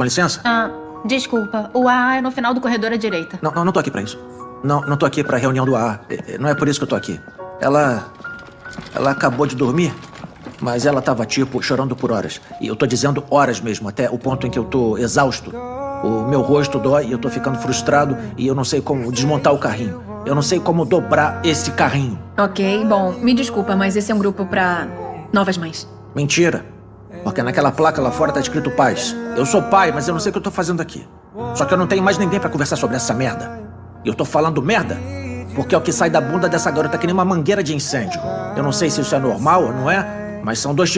licença? Desculpa. O AA é no final do corredor à direita. Não tô aqui pra isso. Não tô aqui pra reunião do AA. Não é por isso que eu tô aqui. Ela acabou de dormir, mas ela tava, tipo, chorando por horas. E eu tô dizendo horas mesmo, até o ponto em que eu tô exausto. O meu rosto dói e eu tô ficando frustrado e eu não sei como desmontar o carrinho. Eu não sei como dobrar esse carrinho. Ok, bom, me desculpa, mas esse é um grupo pra novas mães. Mentira. Porque naquela placa lá fora tá escrito paz. Eu sou pai, mas eu não sei o que eu tô fazendo aqui. Só que eu não tenho mais ninguém pra conversar sobre essa merda. E eu tô falando merda porque é o que sai da bunda dessa garota que nem uma mangueira de incêndio. Eu não sei se isso é normal ou não é, mas são dois